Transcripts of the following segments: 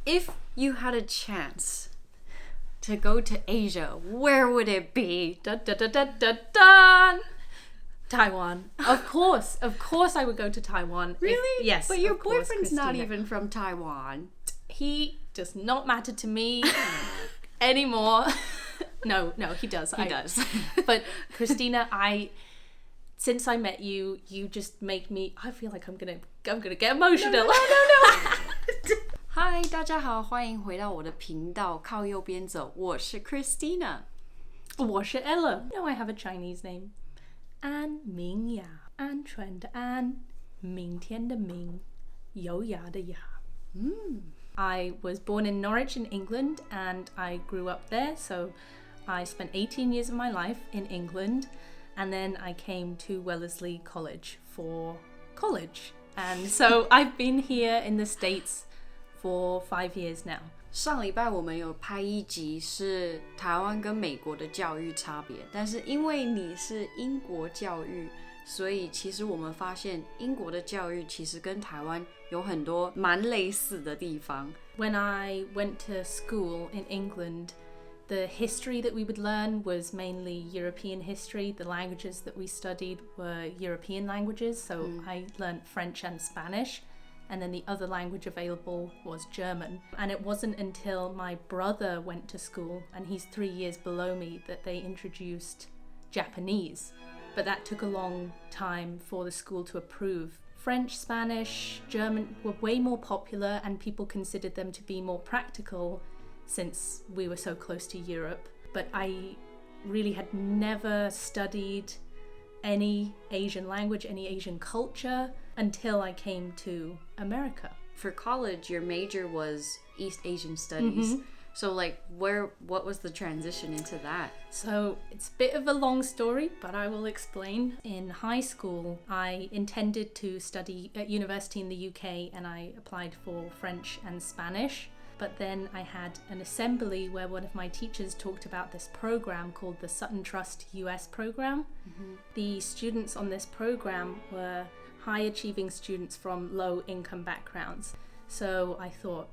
If you had a chance to go to Asia, where would it be? Dun, dun, dun, dun, dun, dun. Taiwan. Of course I would go to Taiwan. Really? Yes. But your course, boyfriend's not Christina. even from Taiwan. He does not matter to me anymore. No, he does. He does. But Christina, since I met you, you just make me. I feel like I'm gonna get emotional. No. 嗨，大家好，欢迎回到我的频道，靠右边走。我是 Christina， 我是 Ella. No, I have a Chinese name. 安明雅，安全的安，明天的明，优雅的雅。I was born in Norwich in England and I grew up there, so I spent 18 years of my life in England, and then I came to Wellesley College for college. And so I've been here in the States for 5 years now. 上礼拜我们有拍一集是台湾跟美国的教育差别，但是因为你是英国教育，所以其实我们发现英国的教育其实跟台湾有很多蛮类似的地方。When I went to school in England, the history that we would learn was mainly European history. The languages that we studied were European languages, so I learned French and Spanish. And then the other language available was German. And it wasn't until my brother went to school, and he's 3 years below me, that they introduced Japanese. But that took a long time for the school to approve. French, Spanish, German were way more popular, and people considered them to be more practical since we were so close to Europe. But I really had never studied any Asian language, any Asian culture, until I came to America. For college, your major was East Asian Studies. So what was the transition into that? So it's a bit of a long story, but I will explain. In high school, I intended to study at university in the UK, and I applied for French and Spanish. But then I had an assembly where one of my teachers talked about this program called the Sutton Trust US program. The students on this program were high achieving students from low income backgrounds. So I thought,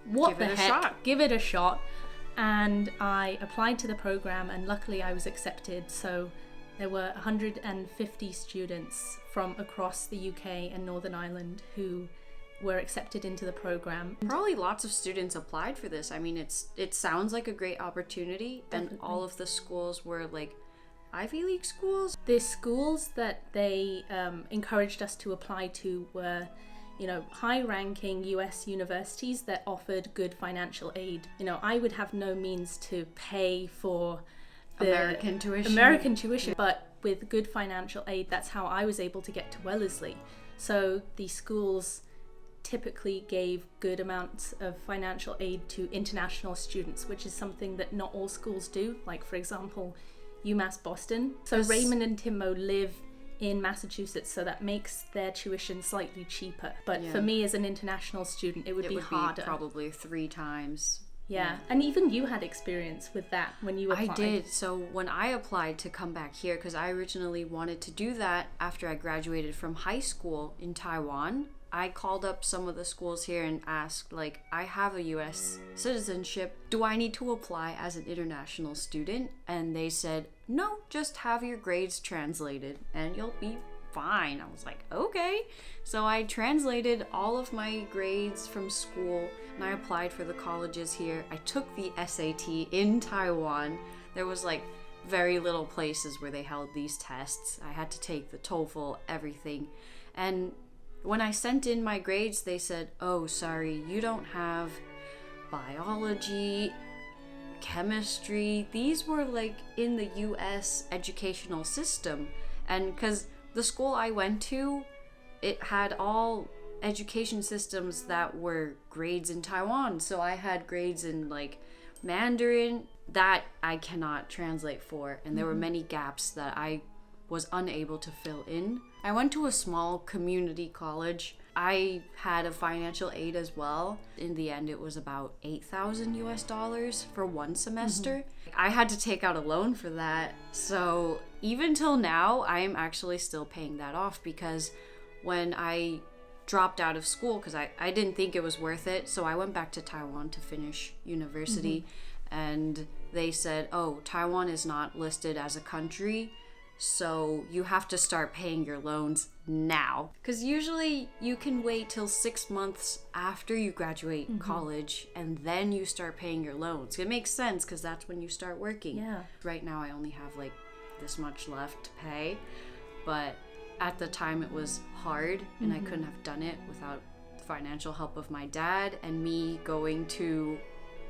what the heck? Give it a shot. And I applied to the program, and luckily I was accepted. So there were 150 students from across the UK and Northern Ireland who were accepted into the program. Probably lots of students applied for this. I mean, it sounds like a great opportunity. Definitely. And all of the schools were like Ivy League schools. The schools that they encouraged us to apply to were, high-ranking US universities that offered good financial aid. I would have no means to pay for the American tuition, but with good financial aid, that's how I was able to get to Wellesley. So the schools typically gave good amounts of financial aid to international students, which is something that not all schools do. Like, for example, UMass Boston. So Raymond and Timo live in Massachusetts, so that makes their tuition slightly cheaper. But for me as an international student, it would be harder. Probably 3 times. Yeah, and even you had experience with that when you applied. I did. So when I applied to come back here, because I originally wanted to do that after I graduated from high school in Taiwan, I called up some of the schools here and asked, I have a US citizenship. Do I need to apply as an international student? And they said, no, just have your grades translated and you'll be fine. I was like, okay. So I translated all of my grades from school and I applied for the colleges here. I took the SAT in Taiwan. There was very little places where they held these tests. I had to take the TOEFL, everything. And when I sent in my grades, they said, oh, sorry, you don't have biology, chemistry. These were in the US educational system. And because the school I went to, it had all education systems that were grades in Taiwan. So I had grades in Mandarin that I cannot translate for. And there were many gaps that I was unable to fill in. I went to a small community college. I had a financial aid as well. In the end, it was about $8,000 US for one semester. I had to take out a loan for that. So even till now, I am actually still paying that off because when I dropped out of school because I didn't think it was worth it. So I went back to Taiwan to finish university. And they said, oh, Taiwan is not listed as a country, so you have to start paying your loans now. Because usually you can wait till 6 months after you graduate college and then you start paying your loans. It makes sense because that's when you start working. Yeah. Right now I only have like this much left to pay, but at the time it was hard and I couldn't have done it without the financial help of my dad and me going to,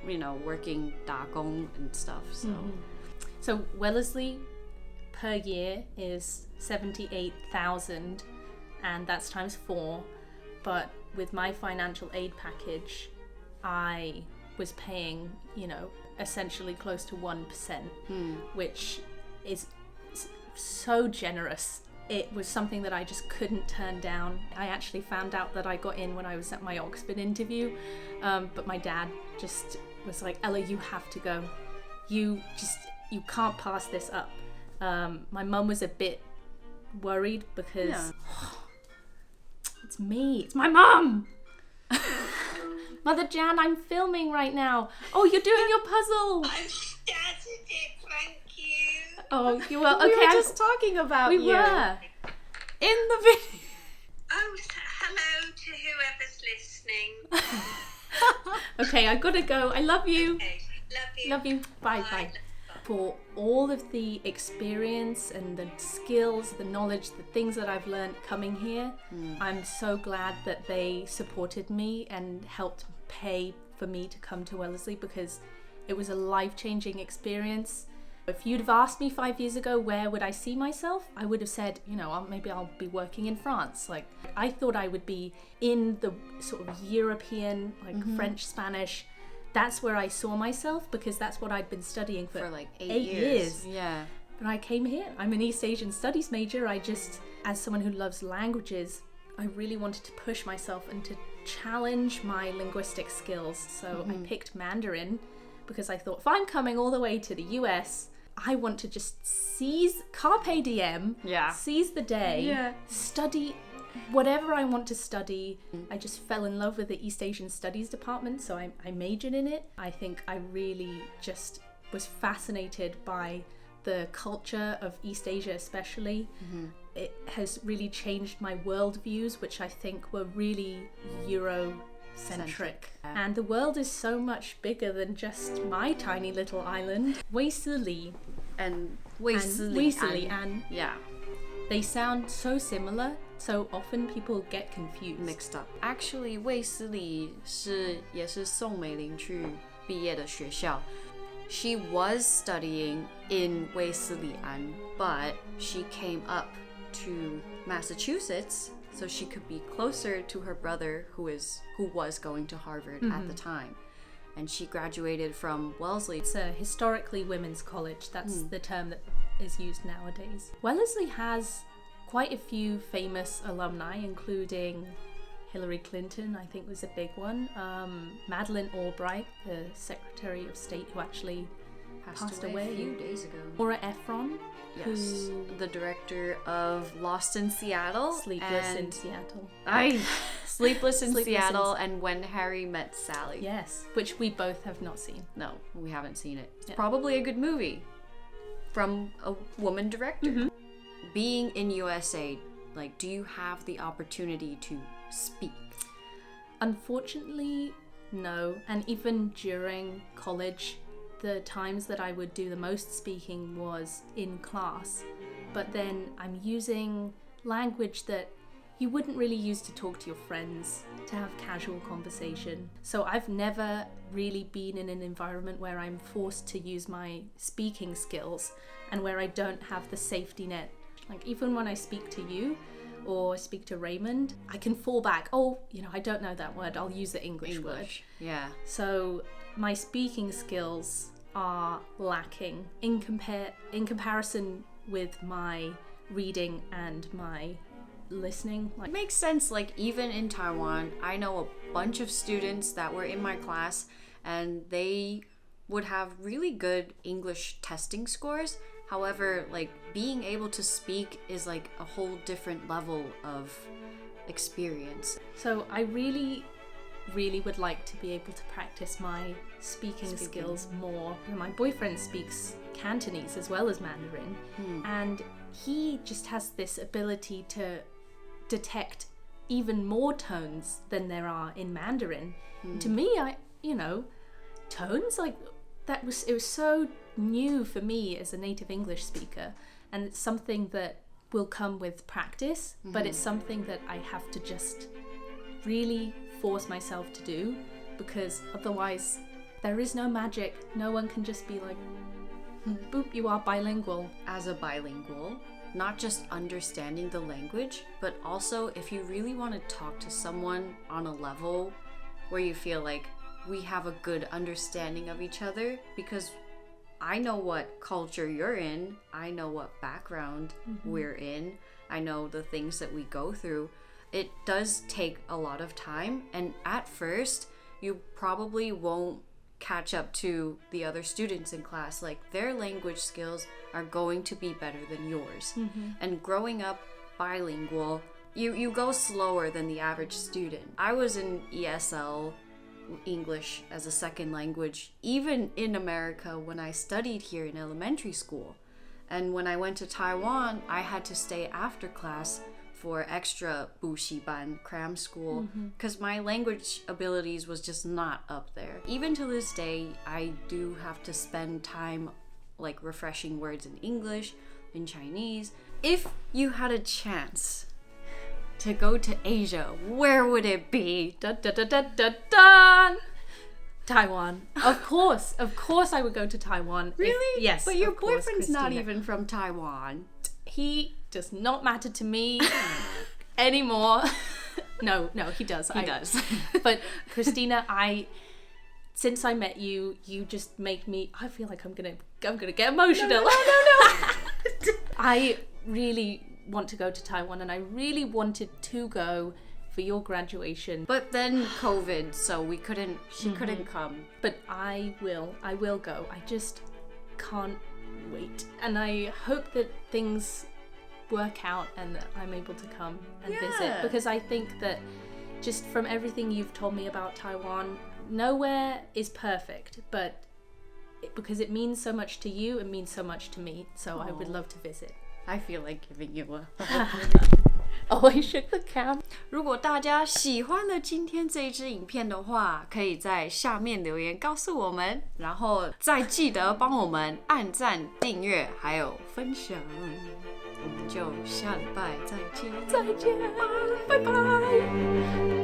you know, working 打工 and stuff. So Wellesley per year is 78,000, and that's times 4. But with my financial aid package, I was paying, you know, essentially close to 1%, which is so generous. It was something that I just couldn't turn down. I actually found out that I got in when I was at my Oxford interview, but my dad just was like, Ella, you have to go. You can't pass this up. My mum was a bit worried because it's me, it's my mum. Mother Jan, I'm filming right now. Oh, you're doing your puzzle. I've started it, thank you. Oh, you were okay. We were just talking about we you were in the video. Oh, hello to whoever's listening. Okay, I gotta go. I love you. Okay, love you. Love you. Bye. Bye. For all of the experience and the skills, the knowledge, the things that I've learned coming here, I'm so glad that they supported me and helped pay for me to come to Wellesley, because it was a life-changing experience. If you'd have asked me 5 years ago where would I see myself, I would have said, you know, maybe I'll be working in France. Like, I thought I would be in the sort of European, like French, Spanish. That's where I saw myself, because that's what I'd been studying for like 8 years. Yeah. But I came here. I'm an East Asian Studies major. I just, as someone who loves languages, I really wanted to push myself and to challenge my linguistic skills. So I picked Mandarin because I thought, if I'm coming all the way to the US, I want to just seize Carpe Diem, seize the day, study whatever I want to study. I just fell in love with the East Asian Studies department, so I majored in it. I think I really just was fascinated by the culture of East Asia especially. It has really changed my worldviews, which I think were really Eurocentric. And the world is so much bigger than just my tiny little island. 卫斯理 And 卫斯理 and yeah, they sound so similar, so often people get confused. mixed up. Actually, 卫斯理也是宋美龄去毕业的学校. She was studying in 卫斯理安, but she came up to Massachusetts so she could be closer to her brother who was going to Harvard at the time. And she graduated from Wellesley. It's a historically women's college. That's the term that is used nowadays. Wellesley has quite a few famous alumni, including Hillary Clinton, I think was a big one. Madeleine Albright, the Secretary of State who actually passed away a few days ago. Nora Ephron, Yes, the director of Lost in Seattle. Sleepless in Seattle. Sleepless in Sleepless Seattle and When Harry Met Sally. Yes, which we both have not seen. No, we haven't seen it. It's probably a good movie from a woman director. Being in USA, like, do you have the opportunity to speak? Unfortunately, no. And even during college, the times that I would do the most speaking was in class. But then I'm using language that you wouldn't really use to talk to your friends, to have casual conversation. So I've never really been in an environment where I'm forced to use my speaking skills and where I don't have the safety net. Like, even when I speak to you or speak to Raymond, I can fall back. Oh, you know, I don't know that word. I'll use the English word. Yeah. So my speaking skills are lacking in comparison with my reading and my listening. It makes sense. Like, even in Taiwan, I know a bunch of students that were in my class and they would have really good English testing scores. However, like, being able to speak is like a whole different level of experience. So I really would like to be able to practice my speaking skills more. My boyfriend speaks Cantonese as well as Mandarin, and he just has this ability to detect even more tones than there are in Mandarin. To me, tones like it was so new for me as a native English speaker, and it's something that will come with practice, but it's something that I have to just really force myself to do, because otherwise there is no magic. No one can just be like, boop, you are bilingual. As a bilingual, not just understanding the language, but also if you really want to talk to someone on a level where you feel like we have a good understanding of each other, because I know what culture you're in, I know what background we're in, I know the things that we go through. It does take a lot of time, and at first you probably won't catch up to the other students in class. Like, their language skills are going to be better than yours. And growing up bilingual, you go slower than the average student. I was in ESL, English as a second language, even in America when I studied here in elementary school. And when I went to Taiwan, I had to stay after class for extra 补习班 cram school, because my language abilities was just not up there. Even to this day, I do have to spend time like refreshing words in English, in Chinese. If you had a chance to go to Asia, where would it be? Dun, dun, dun, dun, dun, dun. Taiwan. Of course I would go to Taiwan. Really? Yes. But your of course, boyfriend's not Christina. even from Taiwan. He does not matter to me anymore. No, he does. He does. But Christina, since I met you, you just make me, I feel like I'm gonna get emotional. No. I really want to go to Taiwan, and I really wanted to go for your graduation. But then COVID, so she couldn't come. But I will go. I just can't wait. And I hope that things work out and that I'm able to come and visit, because I think that just from everything you've told me about Taiwan, nowhere is perfect, but because it means so much to you, it means so much to me. So I would love to visit. I feel like giving you a Always shook the cam. 如果大家喜欢了今天这一支影片的话，可以在下面留言告诉我们，然后再记得帮我们按赞、订阅还有分享。我们就下礼拜再见，再见，拜拜。